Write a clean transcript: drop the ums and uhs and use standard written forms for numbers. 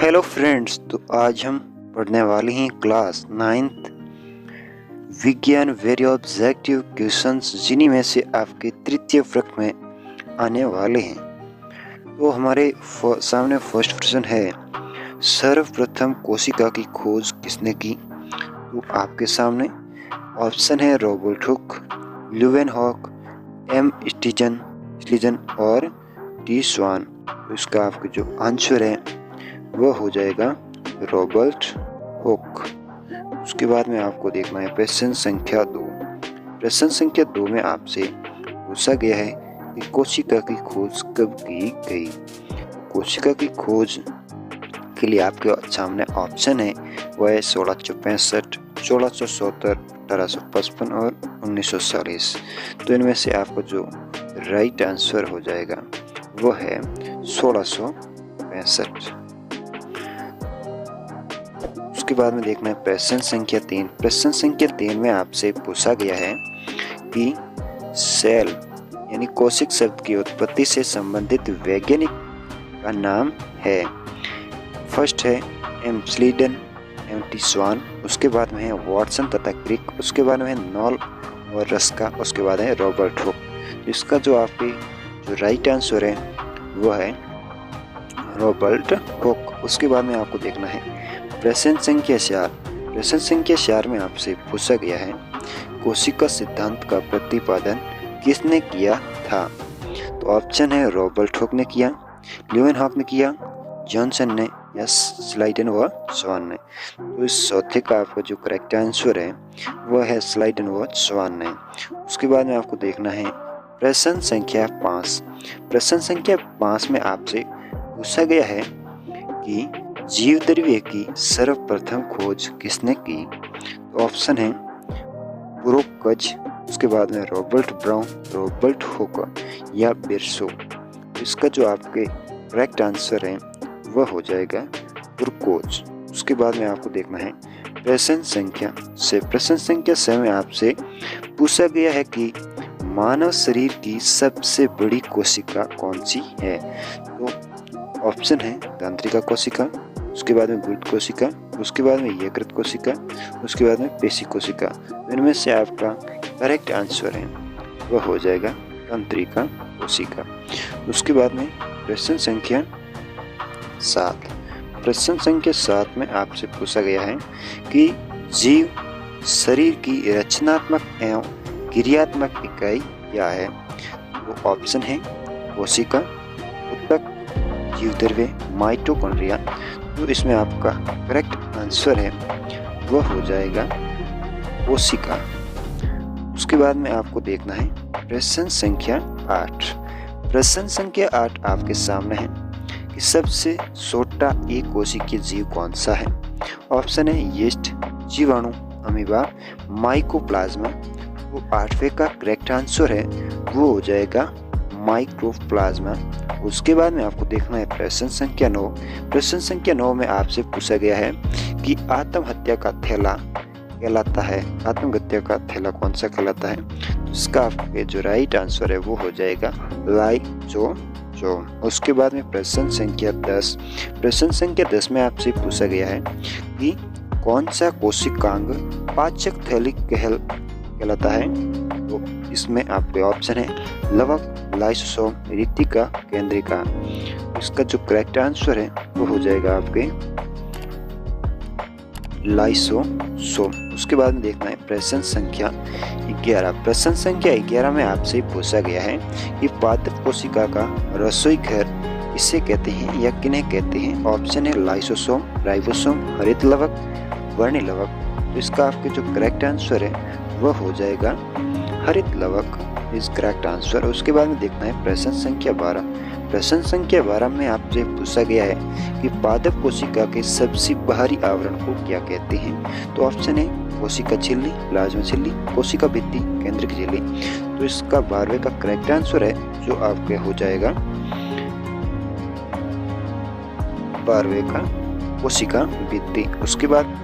Hello friends, तो आज हम पढ़ने वाले हैं क्लास 9th विज्ञान वेरी ऑब्जेक्टिव क्वेश्चंस, जिन्हीं में से आपके तृतीय वर्ग में आने वाले हैं। तो हमारे सामने फर्स्ट प्रश्न है, सर्वप्रथम कोशिका की खोज किसने की? तो आपके सामने ऑप्शन है रॉबर्ट हुक, ल्यूवेनहॉक, एम स्टीजन और टी स्वान। तो इसका आपका जो आंसर है वह हो जाएगा रॉबर्ट हुक। उसके बाद में आपको देखना है प्रश्न संख्या 2। प्रश्न संख्या 2 में आपसे पूछा गया है कि कोशिका की खोज कब की गई। कोशिका की खोज के लिए आपके सामने ऑप्शन है वह है 1665, 1670, 1855 और 1940। तो इनमें से आपको जो राइट आंसर हो जाएगा वह है 1665। उसके बाद में देखना है प्रश्न संख्या 3। प्रश्न संख्या 3 में आपसे पूछा गया है कि सेल यानी कोशिक शब्द की उत्पत्ति से संबंधित वैज्ञानिक का नाम है। फर्स्ट है एम स्लीडन, एम टी स्वान, उसके बाद में है वॉटसन तथा क्रिक, उसके बाद में है नॉल और रस्का, उसके बाद है रॉबर्ट हुक। इसका जो आपकी जो राइट आंसर है वह है रॉबर्ट हुक। उसके बाद में आपको देखना है प्रश्न संख्या 4। प्रश्न संख्या 4 में आपसे पूछा गया है कोशिका सिद्धांत का प्रतिपादन किसने किया था? तो ऑप्शन है रॉबर्ट हुक ने किया, ल्यूवेनहॉक ने किया, जॉनसन ने या स्लाइडन व स्वान ने। तो इस चौथे का आपका जो करेक्ट आंसर है वह है स्लाइडन व स्वान ने। उसके बाद में आपको देखना है प्रश्न संख्या 5। प्रश्न संख्या 5 में आपसे पूछा गया है कि जीव द्रव्य की सर्वप्रथम खोज किसने की? तो ऑप्शन है ब्रोकज, उसके बाद में रॉबर्ट ब्राउन, रॉबर्ट हुक या बिरसो। इसका जो आपके करेक्ट आंसर है वह हो जाएगा ब्रोकज। उसके बाद में आपको देखना है प्रश्न संख्या 6। प्रश्न संख्या 6 में आपसे पूछा गया है कि मानव शरीर की सबसे बड़ी कोशिका कौन सी है? तो ऑप्शन है तंत्रिका कोशिका, उसके बाद में गुरुत्व कोशिका, उसके बाद में यकृत कोशिका, उसके बाद में पेशी कोशिका। इनमें से आपका करेक्ट आंसर है वह हो जाएगा तंत्रिका कोशिका। उसके बाद में प्रश्न संख्या 7। प्रश्न संख्या 7 में आपसे पूछा गया है कि जीव शरीर की रचनात्मक एवं क्रियात्मक इकाई क्या है? वो ऑप्शन है कोशिका, ऊतक, जीव द्रव्य, माइटोकॉन्ड्रिया। तो इसमें आपका करेक्ट आंसर है वह हो जाएगा कोशिका। उसके बाद में आपको देखना है प्रश्न संख्या 8। प्रश्न संख्या 8 आपके सामने है कि सबसे छोटा एक कोशिकीय जीव कौन सा है? ऑप्शन है यीस्ट, जीवाणु, अमीबा, माइकोप्लाज्मा। वो 8वें का करेक्ट आंसर है वो हो जाएगा माइक्रोप्लाज्मा। उसके बाद में आपको देखना है प्रश्न संख्या 9। प्रश्न संख्या 9 में आपसे पूछा गया है कि आत्महत्या का थैला कहलाता है, आत्महत्या का थैला कौन सा कहलाता है? तो इसका आपके जो राइट आंसर है वो हो जाएगा लाइसोसोम। उसके बाद में प्रश्न संख्या 10। प्रश्न संख्या 10 में आपसे पूछा गया है कि कौन सा कोशिकांग पाचक थैली कहलाता है? तो इसमें आपके ऑप्शन है लवक, लाइसोसोम, रिक्तिका, केंद्रिका। इसका जो करेक्ट आंसर है वो हो जाएगा आपके लाइसोसोम। उसके बाद में देखना है प्रश्न संख्या 11। प्रश्न संख्या 11 में आपसे पूछा गया है कि पादप कोशिका का रसोई घर किसे कहते हैं या किन्हें कहते हैं? ऑप्शन है लाइसोसोम, राइबोसोम, हरित लवक, वर्णी लवक। तो इसका आपके जो करेक्ट आंसर है वह हो जाएगा हरित लवक इज करेक्ट आंसर। उसके बाद में देखना है प्रश्न संख्या 12। प्रश्न संख्या 12 में आपसे पूछा गया है कि पादप कोशिका के सबसे बाहरी आवरण को क्या कहते हैं? तो ऑप्शन है कोशिका झिल्ली, प्लाज्मा झिल्ली, कोशिका भित्ति, केंद्रक झिल्ली। तो इसका 12वें का करेक्ट आंसर है जो आपके हो जाएगा 12वें का कोशिका भित्ति। उसके बाद